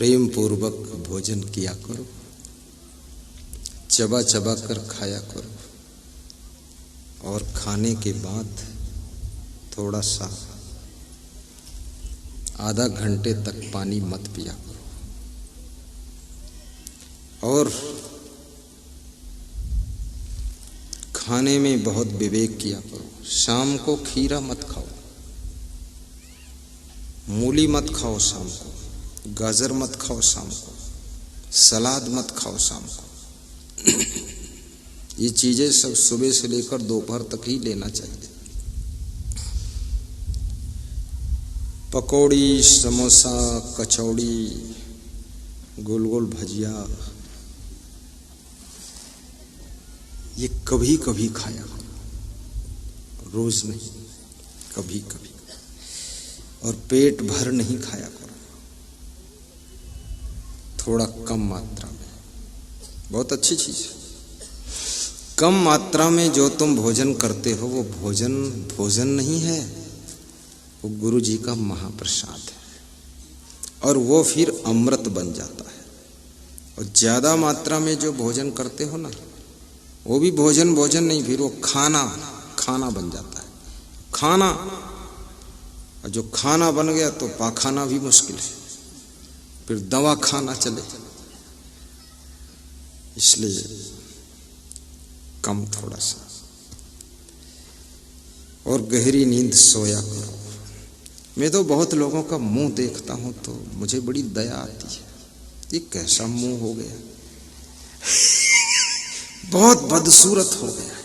प्रेम पूर्वक भोजन किया करो, चबा चबा कर खाया करो और खाने के बाद थोड़ा सा आधा घंटे तक पानी मत पिया करो। और खाने में बहुत विवेक किया करो। शाम को खीरा मत खाओ, मूली मत खाओ शाम को, गाजर मत खाओ शाम को, सलाद मत खाओ शाम को। ये चीजें सब सुबह से लेकर दोपहर तक ही लेना चाहिए। पकौड़ी, समोसा, कचौड़ी, गोल गोल भजिया, ये कभी कभी खाया करो, रोज नहीं, कभी कभी। और पेट भर नहीं खाया करो, थोड़ा कम मात्रा में। बहुत अच्छी चीज है। कम मात्रा में जो तुम भोजन करते हो वो भोजन नहीं है, वो गुरु जी का महाप्रसाद है और वो फिर अमृत बन जाता है। और ज्यादा मात्रा में जो भोजन करते हो ना, वो भी भोजन नहीं, फिर वो खाना बन जाता है। खाना, और जो खाना बन गया तो पाखाना भी मुश्किल है, फिर दवा खाना चले। इसलिए कम थोड़ा सा, और गहरी नींद सोया करो। मैं तो बहुत लोगों का मुंह देखता हूं तो मुझे बड़ी दया आती है। ये कैसा मुंह हो गया, बहुत बदसूरत हो गया,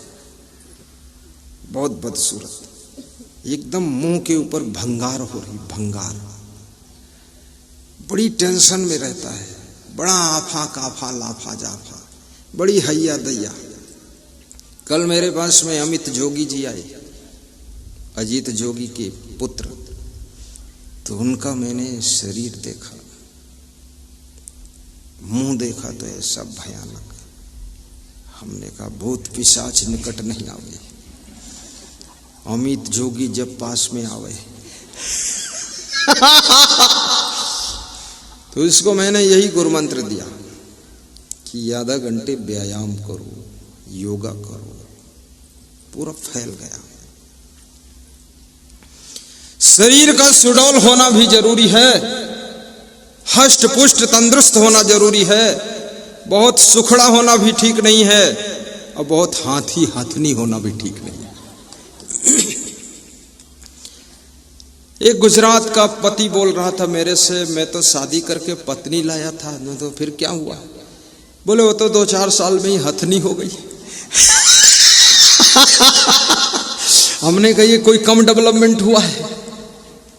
बहुत बदसूरत। एकदम मुंह के ऊपर भंगार हो रही, भंगार। बड़ी टेंशन में रहता है, बड़ा आफा काफा लाफा जाफा, बड़ी हैया दैया। कल मेरे पास में अमित जोगी जी आए, अजीत जोगी के पुत्र। तो उनका मैंने शरीर देखा, मुंह देखा तो ऐसा भयानक। हमने कहा भूत पिशाच निकट नहीं आवे, अमित जोगी जब पास में आवे। तो इसको मैंने यही गुरु मंत्र दिया कि आधा घंटे व्यायाम करो, योगा करो। पूरा फैल गया। शरीर का सुडौल होना भी जरूरी है, हष्ट पुष्ट तंदुरुस्त होना जरूरी है। बहुत सुखड़ा होना भी ठीक नहीं है और बहुत हाथी हाथनी होना भी ठीक नहीं है। एक गुजरात का पति बोल रहा था मेरे से, मैं तो शादी करके पत्नी लाया था, न तो फिर क्या हुआ? बोले वो तो 2-4 साल में ही हथनी हो गई। हमने कहा ये कोई कम डेवलपमेंट हुआ है,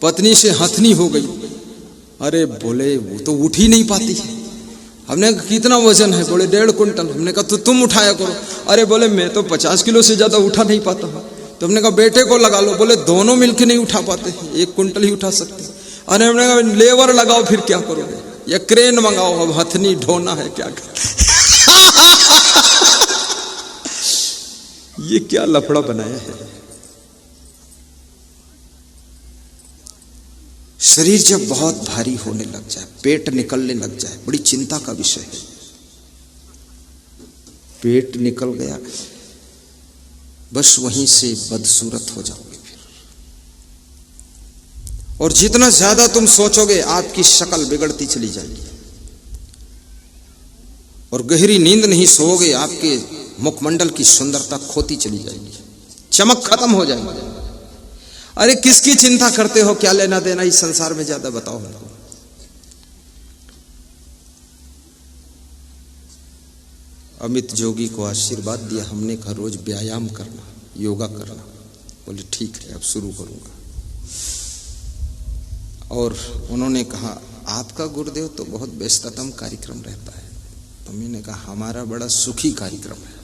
पत्नी से हथनी हो गई। अरे बोले वो तो उठ ही नहीं पाती है। हमने कहा कितना वजन है? बोले 1.5 कुंटल। हमने कहा तो तुम उठाया करो। अरे बोले मैं तो 50 किलो से ज्यादा उठा नहीं पाता हूँ। तो हमने कहा बेटे को लगा लो। बोले दोनों मिलकर नहीं उठा पाते, 1 कुंटल ही उठा सकते। अरे हमने कहा लेबर लगाओ, फिर क्या करोगे? या क्रेन मंगाओ, अब हथनी ढोना है क्या कर। ये क्या लफड़ा बनाया है। शरीर जब बहुत भारी होने लग जाए, पेट निकलने लग जाए, बड़ी चिंता का विषय है। पेट निकल गया, बस वहीं से बदसूरत हो जाओगे फिर। और जितना ज्यादा तुम सोचोगे, आपकी शक्ल बिगड़ती चली जाएगी। और गहरी नींद नहीं सोओगे, आपके मुखमंडल की सुंदरता खोती चली जाएगी, चमक खत्म हो जाएगी। अरे किसकी चिंता करते हो? क्या लेना देना इस संसार में? ज्यादा बताओ हमको। अमित जोगी को आशीर्वाद दिया हमने, कहा रोज व्यायाम करना, योगा करना। बोले ठीक है, अब शुरू करूंगा। और उन्होंने कहा आपका गुरुदेव तो बहुत व्यस्ततम कार्यक्रम रहता है। तो मैंने कहा हमारा बड़ा सुखी कार्यक्रम है।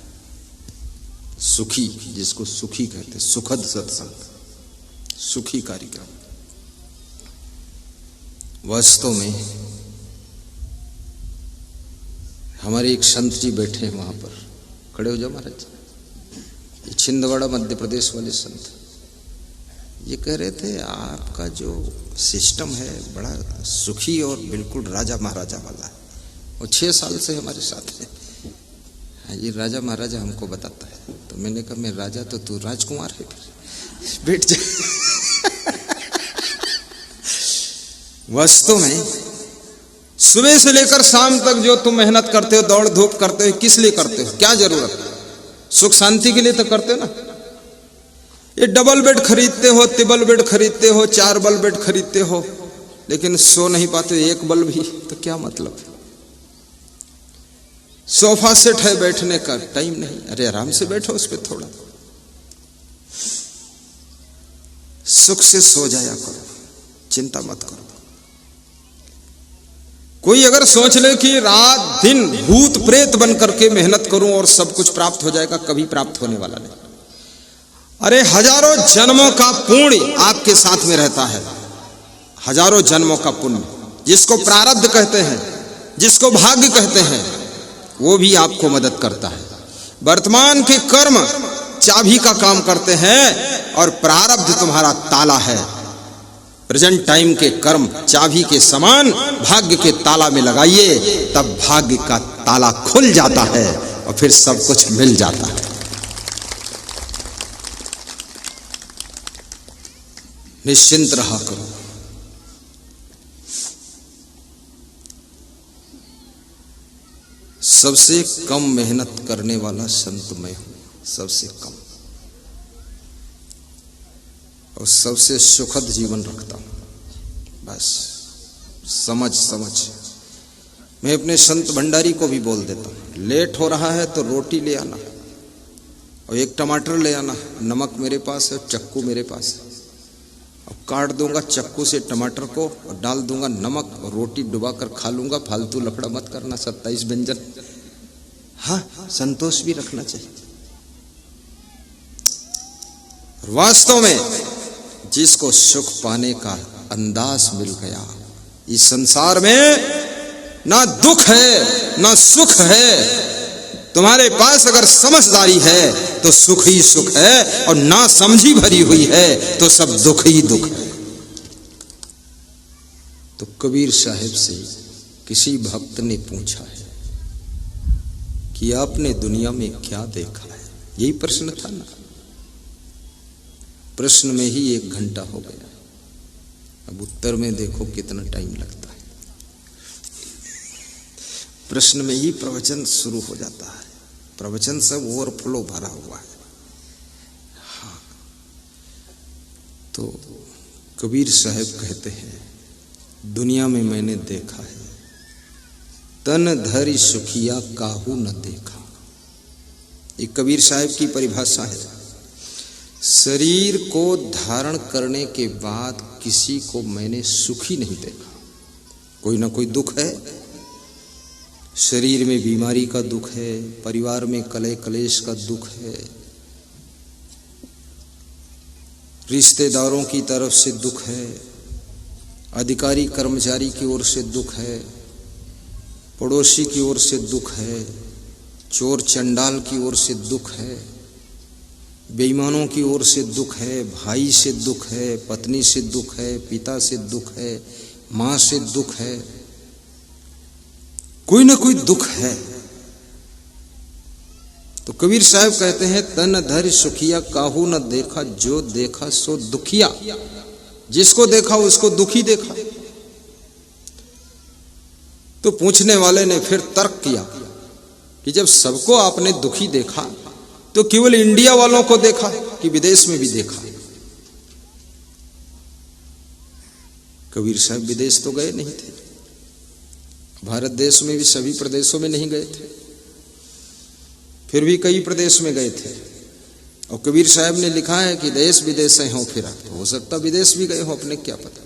सुखी, जिसको सुखी कहते, सुखद सत्संग, सुखी कार्यक्रम। वास्तव में हमारे एक संत जी बैठे हैं वहां पर, खड़े हो जाओ महाराज। ये छिंदवाड़ा मध्य प्रदेश वाले संत, ये कह रहे थे आपका जो सिस्टम है बड़ा सुखी और बिल्कुल राजा महाराजा वाला है। वो 6 साल से हमारे साथ है। ये राजा महाराजा हमको बताता है। तो मैंने कहा मैं राजा तो तू राजकुमार है, बैठ जा। वास्तव में सुबह से लेकर शाम तक जो तुम मेहनत करते हो, दौड़ धूप करते हो, किस लिए करते हो? क्या जरूरत है? सुख शांति के लिए तो करते हो ना। ये डबल बेड खरीदते हो, ट्रिपल बेड खरीदते हो, 4 बल बेड खरीदते हो, लेकिन सो नहीं पाते एक बल भी, तो क्या मतलब है? सोफा सेट है, बैठने का टाइम नहीं। अरे आराम से बैठो उस पर थोड़ा, सुख से सो जाया करो, चिंता मत करो। कोई अगर सोच ले कि रात दिन भूत प्रेत बन करके मेहनत करूं और सब कुछ प्राप्त हो जाएगा, कभी प्राप्त होने वाला नहीं। अरे हजारों जन्मों का पुण्य आपके साथ में रहता है, हजारों जन्मों का पुण्य, जिसको प्रारब्ध कहते हैं, जिसको भाग्य कहते हैं, वो भी आपको मदद करता है। वर्तमान के कर्म चाबी का काम करते हैं और प्रारब्ध तुम्हारा ताला है। प्रेजेंट टाइम के कर्म चाबी के समान भाग्य के ताला में लगाइए, तब भाग्य का ताला खुल जाता है और फिर सब कुछ मिल जाता है। निश्चिंत रहा करो। सबसे कम मेहनत करने वाला संत मैं हूं, सबसे कम, और सबसे सुखद जीवन रखता हूं। बस समझ मैं अपने संत भंडारी को भी बोल देता हूं, लेट हो रहा है तो रोटी ले आना और 1 टमाटर ले आना, नमक मेरे पास है, चक्कू मेरे पास है, और काट दूंगा चक्कू से टमाटर को और डाल दूंगा नमक और रोटी डुबा कर खा लूंगा। फालतू लफड़ा मत करना। 27 व्यंजन, हाँ, संतोष भी रखना चाहिए। वास्तव में जिसको सुख पाने का अंदाज मिल गया, इस संसार में ना दुख है ना सुख है। तुम्हारे पास अगर समझदारी है तो सुख ही सुख है, और ना समझी भरी हुई है तो सब दुख ही दुख है। तो कबीर साहिब से किसी भक्त ने पूछा है कि आपने दुनिया में क्या देखा है? यही प्रश्न था ना। प्रश्न में ही 1 घंटा हो गया, अब उत्तर में देखो कितना टाइम लगता है। प्रश्न में ही प्रवचन शुरू हो जाता है, प्रवचन सब ओवरफ्लो भरा हुआ है। हाँ, तो कबीर साहब कहते हैं, दुनिया में मैंने देखा है, तन धरि सुखिया काहू न देखा। ये कबीर साहब की परिभाषा है। शरीर को धारण करने के बाद किसी को मैंने सुखी नहीं देखा। कोई ना कोई दुख है, शरीर में बीमारी का दुख है, परिवार में कलह कलेश का दुख है, रिश्तेदारों की तरफ से दुख है, अधिकारी कर्मचारी की ओर से दुख है, पड़ोसी की ओर से दुख है, चोर चंडाल की ओर से दुख है, बेईमानों की ओर से दुख है, भाई से दुख है, पत्नी से दुख है, पिता से दुख है, माँ से दुख है, कोई ना कोई दुख है। तो कबीर साहब कहते हैं, तन धरि सुखिया काहू न देखा, जो देखा सो दुखिया। जिसको देखा उसको दुखी देखा। तो पूछने वाले ने फिर तर्क किया कि जब सबको आपने दुखी देखा तो केवल इंडिया वालों को देखा कि विदेश में भी देखा? कबीर साहब विदेश तो गए नहीं थे, भारत देश में भी सभी प्रदेशों में नहीं गए थे, फिर भी कई प्रदेश में गए थे। और कबीर साहब ने लिखा है कि देश विदेश से हो फिरा, तो हो सकता विदेश भी गए हो, अपने क्या पता।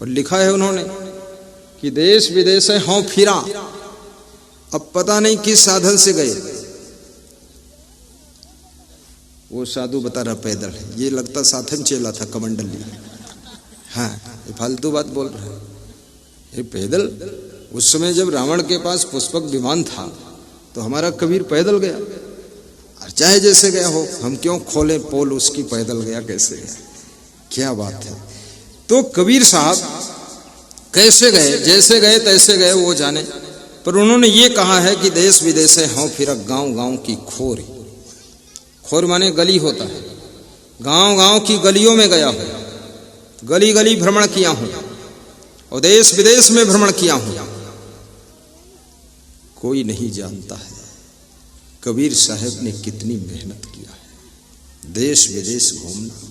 और लिखा है उन्होंने कि देश विदेश से हो फिरा, अब पता नहीं किस साधन से गए। वो साधु बता रहा पैदल है, ये लगता साधन चला था कमंडली। हाँ, ये फालतू बात बोल रहा है, ये पैदल। उस समय जब रावण के पास पुष्पक विमान था तो हमारा कबीर पैदल गया, और चाहे जैसे गया हो, हम क्यों खोले पोल उसकी, पैदल गया कैसे गया। क्या बात है। तो कबीर साहब कैसे गए, जैसे गए तैसे गए वो जाने, पर उन्होंने ये कहा है कि देश विदेश हों फिर गांव गांव की खोर। खोर माने गली होता है, गांव गांव की गलियों में गया हूं, गली गली भ्रमण किया हूं और देश विदेश में भ्रमण किया हूं, कोई नहीं जानता है कबीर साहब ने कितनी मेहनत किया है देश विदेश घूमना।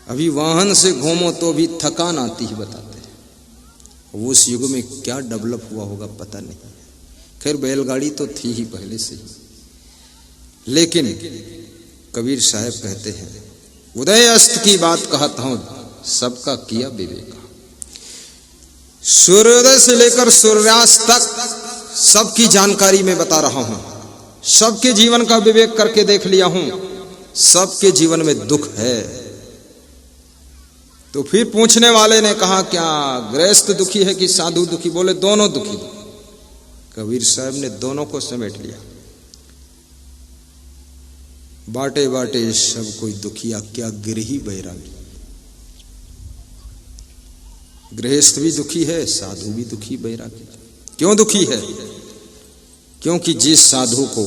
अभी वाहन से घूमो तो भी थकान आती है बताते हैं। उस युग में क्या डेवलप हुआ होगा पता नहीं। खैर बैलगाड़ी तो थी ही पहले से ही, लेकिन कबीर साहब कहते हैं उदय अस्त की बात कहता हूं, सबका किया विवेक। सूर्योदय से लेकर सूर्यास्त तक सबकी जानकारी में बता रहा हूं, सबके जीवन का विवेक करके देख लिया हूं, सबके जीवन में दुख है। तो फिर पूछने वाले ने कहा क्या गृहस्थ दुखी है कि साधु दुखी? बोले दोनों दुखी। कबीर साहब ने दोनों को समेट लिया। बाटे बाटे सब कोई दुखिया, क्या गिरही बैरागी। गृहस्थ भी दुखी है, साधु भी दुखी बैरागी। क्यों दुखी है? क्योंकि जिस साधु को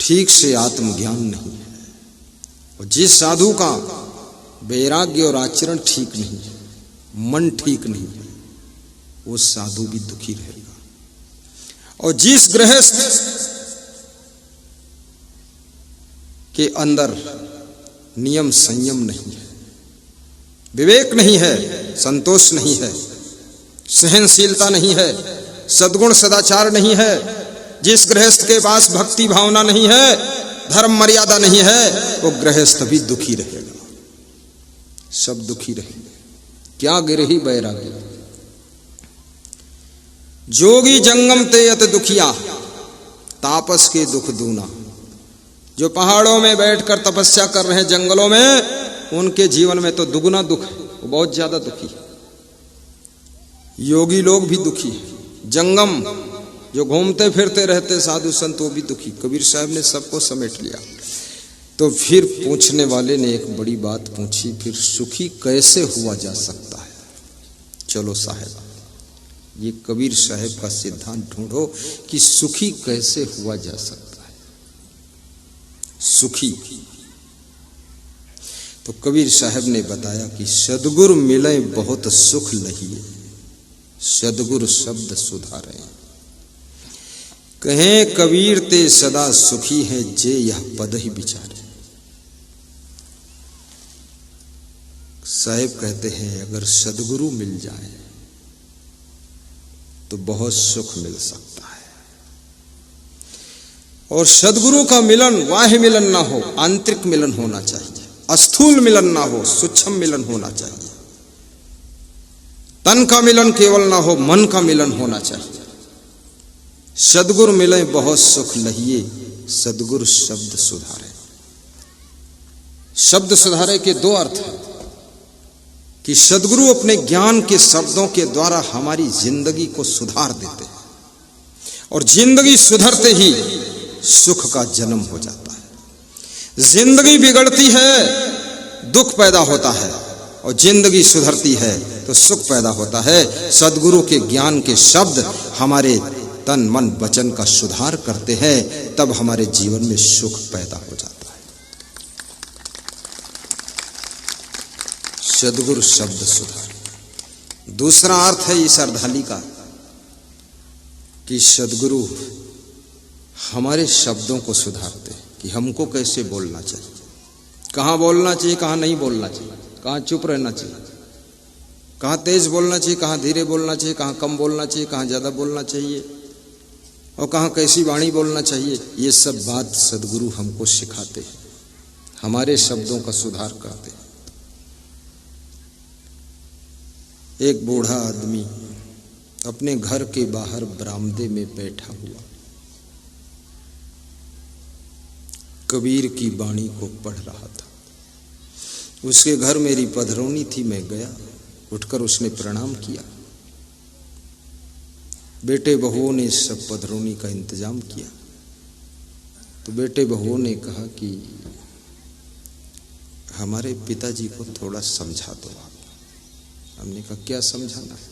ठीक से आत्मज्ञान नहीं है और जिस साधु का वैराग्य और आचरण ठीक नहीं है, मन ठीक नहीं है, वो साधु भी दुखी रहेगा। और जिस गृहस्थ के अंदर नियम संयम नहीं है, विवेक नहीं है, संतोष नहीं है, सहनशीलता नहीं है, सद्गुण सदाचार नहीं है, जिस गृहस्थ के पास भक्ति भावना नहीं है, धर्म मर्यादा नहीं है, वो गृहस्थ भी दुखी रहेगा। सब दुखी रहेंगे। क्या गिरही बैरागी। जोगी जंगम ते अत दुखिया, तापस के दुख दूना। जो पहाड़ों में बैठकर तपस्या कर रहे हैं जंगलों में, उनके जीवन में तो दुगुना दुख है, वो बहुत ज्यादा दुखी है। योगी लोग भी दुखी है, जंगम जो घूमते फिरते रहते साधु संत वो भी दुखी। कबीर साहब ने सबको समेट लिया। तो फिर पूछने वाले ने एक बड़ी बात पूछी, फिर सुखी कैसे हुआ जा सकता है? चलो साहब, ये कबीर साहब का सिद्धांत ढूंढो कि सुखी कैसे हुआ जा सकता है। सुखी तो कबीर साहब ने बताया कि सदगुरु मिले बहुत सुख लहिए, सदगुरु शब्द सुधारे। कहें कबीर ते सदा सुखी है, जे यह पद ही विचारे। साहेब कहते हैं अगर सदगुरु मिल जाए तो बहुत सुख मिल सकता है। और सदगुरु का मिलन बाह्य मिलन ना हो, आंतरिक मिलन होना चाहिए। अस्थूल मिलन ना हो, सूक्ष्म मिलन होना चाहिए। तन का मिलन केवल ना हो, मन का मिलन होना चाहिए। सदगुरु मिले बहुत सुख लहिए, सदगुरु शब्द सुधारे। शब्द सुधारे के दो अर्थ हैं कि सदगुरु अपने ज्ञान के शब्दों के द्वारा हमारी जिंदगी को सुधार देते हैं और जिंदगी सुधरते ही सुख का जन्म हो जाता है। जिंदगी बिगड़ती है, दुख पैदा होता है, और जिंदगी सुधरती है तो सुख पैदा होता है। सदगुरु के ज्ञान के शब्द हमारे तन मन वचन का सुधार करते हैं, तब हमारे जीवन में सुख पैदा हो जाता है। सदगुरु शब्द सुधार। दूसरा अर्थ है इस अर्धाली का कि सदगुरु हमारे शब्दों को सुधारते हैं कि हमको कैसे बोलना चाहिए, कहाँ बोलना चाहिए, कहाँ नहीं बोलना चाहिए, कहाँ चुप रहना चाहिए, कहाँ तेज बोलना चाहिए, कहाँ धीरे बोलना चाहिए, कहाँ कम बोलना चाहिए, कहाँ ज़्यादा बोलना चाहिए, और कहाँ कैसी वाणी बोलना चाहिए। ये सब बात सदगुरु हमको सिखाते हैं, हमारे शब्दों का सुधार करते हैं। एक बूढ़ा आदमी अपने घर के बाहर बरामदे में बैठा हुआ कबीर की वाणी को पढ़ रहा था। उसके घर मेरी पधरौनी थी, मैं गया, उठकर उसने प्रणाम किया। बेटे बहुओं ने सब पधरौनी का इंतजाम किया। तो बेटे बहुओं ने कहा कि हमारे पिताजी को थोड़ा समझा दो आप। हमने कहा क्या समझाना है?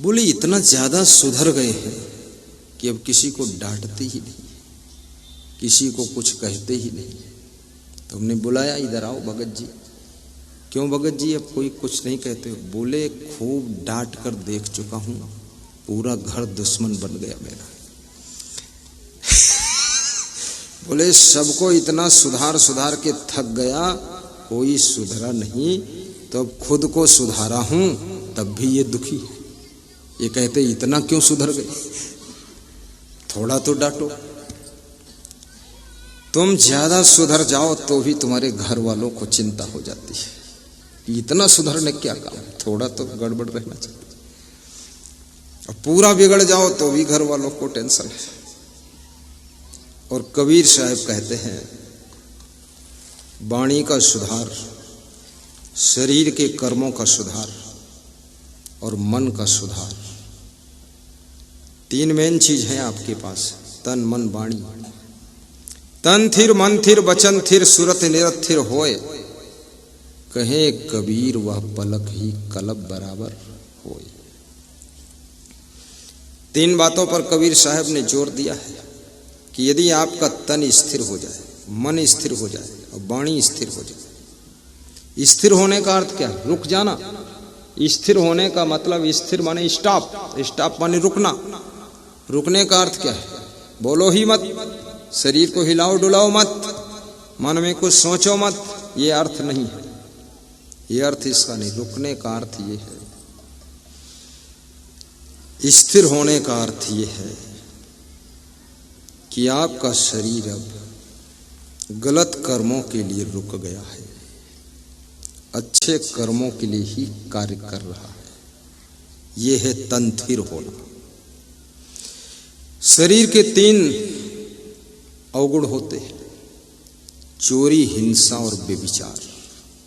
बोले इतना ज्यादा सुधर गए हैं कि अब किसी को डांटते ही नहीं, किसी को कुछ कहते ही नहीं। तो हमने बुलाया, इधर आओ भगत जी। क्यों भगत जी अब कोई कुछ नहीं कहते? बोले खूब डांट कर देख चुका हूं, पूरा घर दुश्मन बन गया मेरा। बोले सबको इतना सुधार सुधार के थक गया, कोई सुधरा नहीं, तो अब खुद को सुधारा हूं तब भी ये दुखी है। ये कहते इतना क्यों सुधर गए? थोड़ा तो डांटो। तुम ज्यादा सुधर जाओ तो भी तुम्हारे घर वालों को चिंता हो जाती है कि इतना सुधरने क्या काम, थोड़ा तो गड़बड़ रहना चाहिए। और पूरा बिगड़ जाओ तो भी घर वालों को टेंशन है। और कबीर साहब कहते हैं वाणी का सुधार, शरीर के कर्मों का सुधार और मन का सुधार, तीन मेन चीज है आपके पास, तन मन वाणी। तन थिर मन थिर वचन थिर सुरत निरथिर होए, कहे कबीर वह पलक ही कलब बराबर होए। तीन बातों पर कबीर साहब ने जोर दिया है कि यदि आपका तन स्थिर हो जाए, मन स्थिर हो जाए और वाणी स्थिर हो जाए। स्थिर होने का अर्थ क्या है? रुक जाना। स्थिर होने का मतलब स्थिर माने स्टॉप, स्टॉप माने रुकना। रुकने का अर्थ क्या है? बोलो ही मत, शरीर को हिलाओ डुलाओ मत, मन में कुछ सोचो मत, ये अर्थ नहीं है। ये अर्थ इसका नहीं। रुकने का अर्थ ये है, स्थिर होने का अर्थ ये है कि आपका शरीर अब गलत कर्मों के लिए रुक गया है, अच्छे कर्मों के लिए ही कार्य कर रहा है। ये है तंथिर होना। शरीर के तीन अवगुण होते हैं, चोरी, हिंसा और व्यभिचार।